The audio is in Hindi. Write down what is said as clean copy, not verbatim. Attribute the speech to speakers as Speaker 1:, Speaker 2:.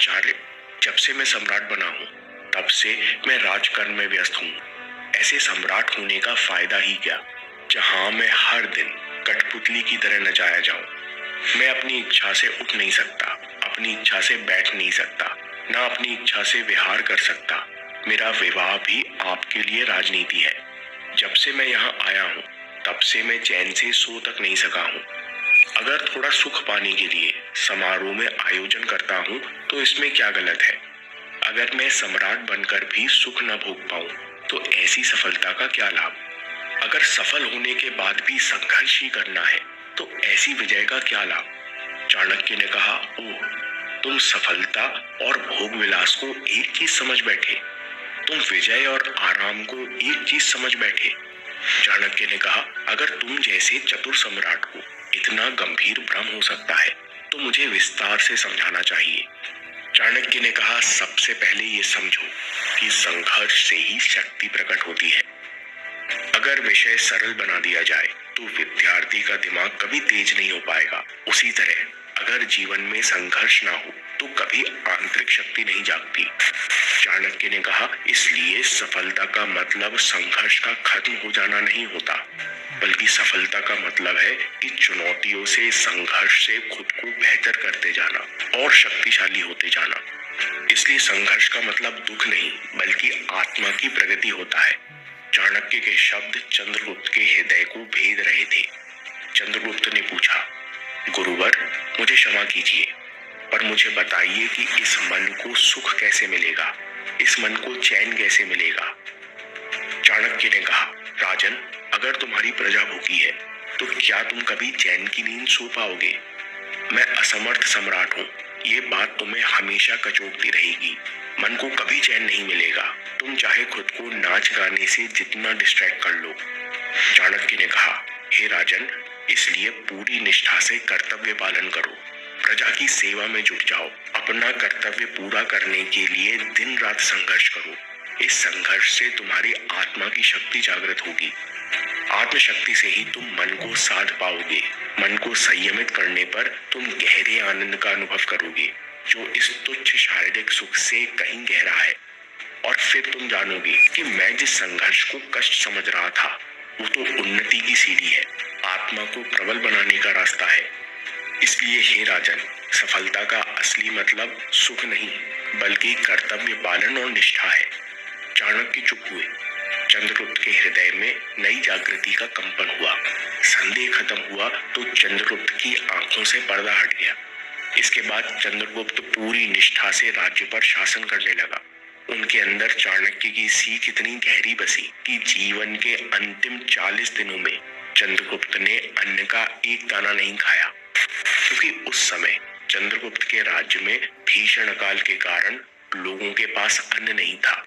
Speaker 1: आचार्य, जब से मैं सम्राट बना हूँ तब से मैं राजकर्म में व्यस्त हूँ। ऐसे सम्राट होने का फायदा ही क्या, जहाँ मैं हर दिन कठपुतली की तरह नचाया जाऊं। मैं अपनी इच्छा से उठ नहीं सकता, अपनी इच्छा से बैठ नहीं सकता, ना अपनी इच्छा से विहार कर सकता। मेरा विवाह भी आपके लिए राजनीति है। जब से मैं यहाँ आया हूँ तब से मैं चैन से सो तक नहीं सका हूँ। अगर थोड़ा सुख पाने के लिए समारोह में आयोजन करता हूँ तो इसमें क्या गलत है। अगर मैं सम्राट बनकर भी सुख न भोग पाऊं तो ऐसी सफलता का क्या लाभ। अगर सफल होने के बाद भी संघर्ष ही करना है तो ऐसी विजय का क्या लाभ। चाणक्य ने कहा, ओह, तुम सफलता और भोग विलास को एक चीज समझ बैठे, तुम विजय और आराम को एक चीज समझ बैठे। चाणक्य ने कहा, अगर तुम जैसे चतुर सम्राट को इतना गंभीर भ्रम हो सकता है तो मुझे विस्तार से समझाना चाहिए। चाणक्य ने कहा, सबसे पहले ये समझो कि संघर्ष से ही शक्ति प्रकट होती है। अगर विषय सरल बना दिया जाए तो विद्यार्थी का दिमाग कभी तेज नहीं हो पाएगा। उसी तरह अगर जीवन में संघर्ष ना हो तो कभी आंतरिक शक्ति नहीं जागती। चाणक्य ने कहा, इसलिए सफलता का मतलब संघर्ष का खत्म हो जाना नहीं होता, बल्कि सफलता का मतलब है कि चुनौतियों से, संघर्ष से खुद को बेहतर करते जाना और शक्तिशाली होते जाना। इसलिए संघर्ष का मतलब दुख नहीं बल्कि आत्मा की प्रगति होता है। चाणक्य के शब्द चंद्रगुप्त के हृदय को भेद रहे थे। चंद्रगुप्त ने पूछा, गुरुवर, मुझे क्षमा कीजिए, पर मुझे बताइए कि इस मन को सुख कैसे मिलेगा, इस मन को चैन कैसे मिलेगा। चाणक्य ने कहा, राजन, अगर तुम्हारी प्रजा भूखी है तो क्या तुम कभी चैन की नींद सो पाओगे। मैं असमर्थ सम्राट हूँ, ये बात तुम्हें हमेशा कचोटती रहेगी। मन को कभी चैन नहीं मिलेगा, तुम चाहे खुद को नाच गाने से जितना डिस्ट्रैक्ट कर लो। चाणक्य ने कहा, हे राजन, इसलिए पूरी निष्ठा से कर्तव्य पालन करो, प्रजा की सेवा में जुट जाओ, अपना कर्तव्य पूरा करने के लिए दिन रात संघर्ष करो। इस संघर्ष से तुम्हारी आत्मा की शक्ति जागृत होगी। आत्मशक्ति से ही तुम मन को साध पाओगे। मन को संयमित करने पर तुम गहरे आनंद का अनुभव करोगे, जो इस तुच्छ शारीरिक सुख से कहीं गहरा है। और फिर तुम जानोगे कि मैं जिस संघर्ष को कष्ट समझ रहा था वो तो उन्नति की सीढ़ी है, आत्मा को प्रबल बनाने का रास्ता है। इसलिए हे राजन, सफलता का असली मतलब सुख नहीं बल्कि कर्तव्य पालन और निष्ठा है। चाणक्य चुप हुए। चंद्रगुप्त के हृदय में नई जागृति का कंपन हुआ। संदेह खत्म हुआ तो चंद्रगुप्त की आंखों से पर्दा हट गया। इसके बाद चंद्रगुप्त पूरी निष्ठा से राज्य पर शासन करने लगा। उनके अंदर चाणक्य की सीख इतनी गहरी बसी कि जीवन के अंतिम 40 दिनों में चंद्रगुप्त ने अन्न का एक दाना नहीं खाया, क्योंकि उस समय चंद्रगुप्त के राज्य में भीषण अकाल के कारण लोगों के पास अन्न नहीं था।